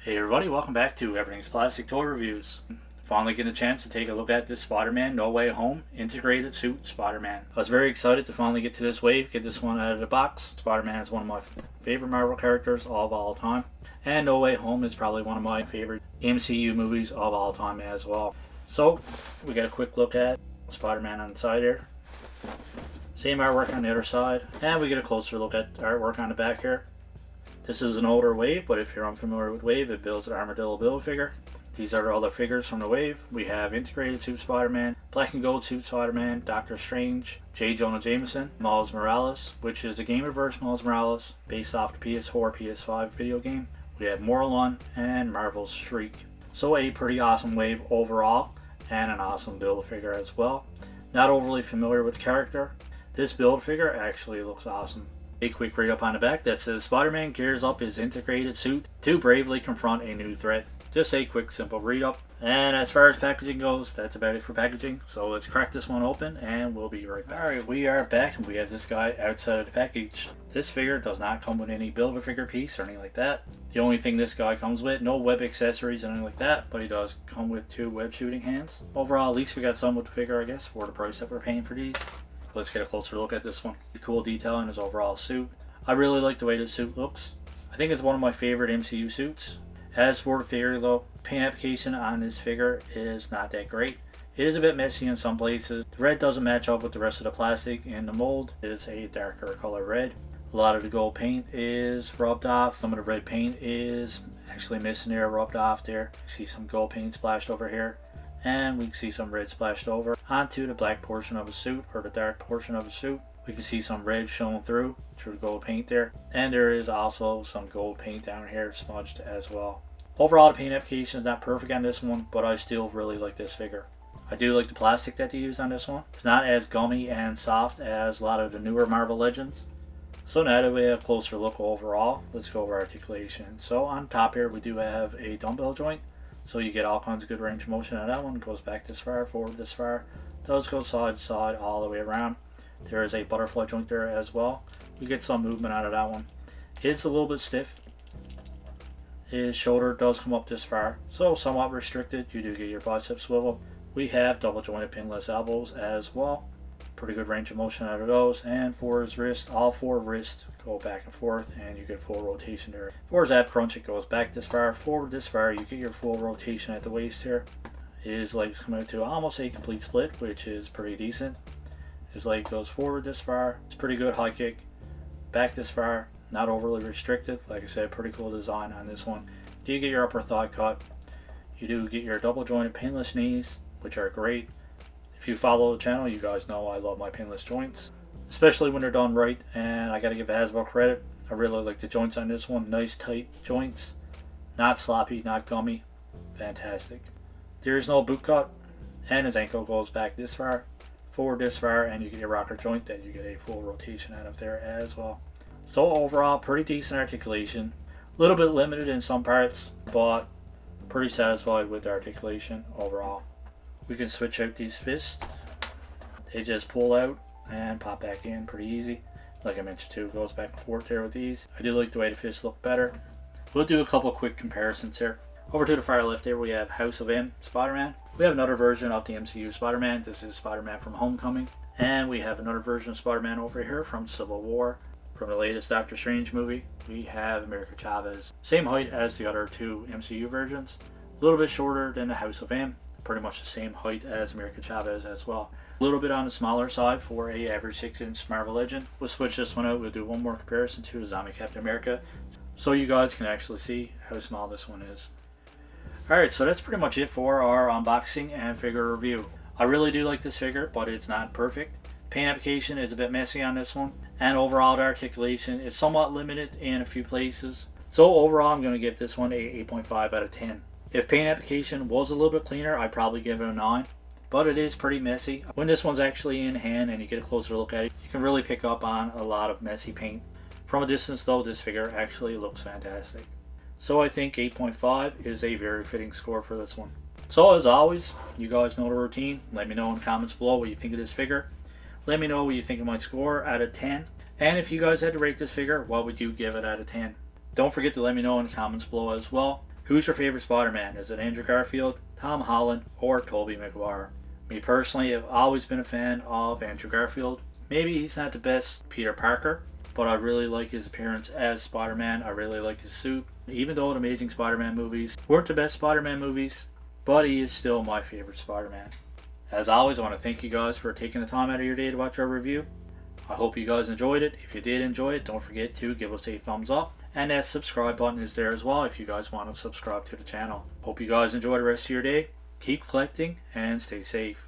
Hey everybody, welcome back to Everything's Plastic Toy Reviews. Finally getting a chance to take a look at this Spider-Man No Way Home Integrated Suit Spider-Man. I was very excited to finally get to this wave, get this one out of the box. Spider-Man is one of my favorite Marvel characters of all time. And No Way Home is probably one of my favorite MCU movies of all time as well. So, we get a quick look at Spider-Man on the side here. Same artwork on the other side. And we get a closer look at the artwork on the back here. This is an older wave, but if you're unfamiliar with wave, it builds an armadillo build figure. These are the other figures from the wave. We have Integrated Suit Spider-Man, Black and Gold Suit Spider-Man, Doctor Strange, J. Jonah Jameson, Miles Morales, which is the Gamerverse Miles Morales, based off the PS4, PS5 video game. We have Morlun and Marvel's Shriek. So a pretty awesome wave overall, and an awesome build figure as well. Not overly familiar with the character. This build figure actually looks awesome. A quick read up on the back that says Spider-Man gears up his integrated suit to bravely confront a new threat. Just a quick simple read up. And as far as packaging goes, that's about it for packaging. So let's crack this one open and we'll be right back. Alright, we are back and we have this guy outside of the package. This figure does not come with any Build-A-Figure piece or anything like that. The only thing this guy comes with, no web accessories or anything like that, but he does come with 2 web shooting hands. Overall, at least we got some with the figure, I guess, for the price that we're paying for these. Let's get a closer look at this one. The cool detail in his overall suit. I really like the way this suit looks. I think it's one of my favorite MCU suits. As for the figure though, paint application on this figure is not that great. It is a bit messy in some places. The red doesn't match up with the rest of the plastic in the mold. It is a darker color red. A lot of the gold paint is rubbed off. Some of the red paint is actually missing there, rubbed off there. You see some gold paint splashed over here. And we can see some red splashed over onto the black portion of his suit, or the dark portion of his suit. We can see some red showing through the gold paint there. And there is also some gold paint down here smudged as well. Overall, the paint application is not perfect on this one, but I still really like this figure. I do like the plastic that they use on this one. It's not as gummy and soft as a lot of the newer Marvel Legends. So now that we have a closer look overall, let's go over articulation. So on top here, we do have a dumbbell joint. So you get all kinds of good range of motion on that one. It goes back this far, forward this far. It does go side to side all the way around. There is a butterfly joint there as well. You get some movement out of that one. It's a little bit stiff. His shoulder does come up this far, so somewhat restricted. You do get your bicep swivel. We have double jointed pinless elbows as well. Pretty good range of motion out of those. And for his wrist, all 4 wrists go back and forth and you get full rotation there. For his ab crunch, it goes back this far, forward this far. You get your full rotation at the waist here. His legs come out to almost a complete split, which is pretty decent. His leg goes forward this far. It's pretty good high kick. Back this far, not overly restricted. Like I said, pretty cool design on this one. You get your upper thigh cut. You do get your double jointed pinless knees, which are great. If you follow the channel, you guys know I love my pinless joints, especially when they're done right. And I gotta give Hasbro credit. I really like the joints on this one. Nice tight joints, not sloppy, not gummy. Fantastic. There is no boot cut, and his ankle goes back this far, forward this far, and you get your rocker joint that you get a full rotation out of there as well. So overall, pretty decent articulation. A little bit limited in some parts, but pretty satisfied with the articulation overall. We can switch out these fists. They just pull out and pop back in pretty easy. Like I mentioned too, it goes back and forth there with these. I do like the way the fists look better. We'll do a couple quick comparisons here. Over to the far left here, we have House of M Spider-Man. We have another version of the MCU Spider-Man. This is Spider-Man from Homecoming. And we have another version of Spider-Man over here from Civil War. From the latest Doctor Strange movie, we have America Chavez. Same height as the other 2 MCU versions. A little bit shorter than the House of M. Pretty much the same height as America Chavez as well. A little bit on the smaller side for a average 6-inch Marvel Legend. We'll switch this one out. We'll do one more comparison to the Zombie Captain America, so you guys can actually see how small this one is. Alright, so that's pretty much it for our unboxing and figure review. I really do like this figure, but it's not perfect. Paint application is a bit messy on this one, and overall the articulation is somewhat limited in a few places. So overall I'm going to give this one a 8.5 out of 10. If paint application was a little bit cleaner, I'd probably give it a 9. But it is pretty messy. When this one's actually in hand and you get a closer look at it, you can really pick up on a lot of messy paint. From a distance though, this figure actually looks fantastic. So I think 8.5 is a very fitting score for this one. So as always, you guys know the routine. Let me know in the comments below what you think of this figure. Let me know what you think of my score out of 10. And if you guys had to rate this figure, what would you give it out of 10? Don't forget to let me know in the comments below as well Who's your favorite Spider-Man? Is it Andrew Garfield, Tom Holland, or Tobey Maguire? Me personally, I've always been a fan of Andrew Garfield. Maybe he's not the best Peter Parker, but I really like his appearance as Spider-Man. I really like his suit. Even though the Amazing Spider-Man movies weren't the best Spider-Man movies, but he is still my favorite Spider-Man. As always, I want to thank you guys for taking the time out of your day to watch our review. I hope you guys enjoyed it. If you did enjoy it, don't forget to give us a thumbs up. And that subscribe button is there as well if you guys want to subscribe to the channel. Hope you guys enjoy the rest of your day. Keep collecting and stay safe.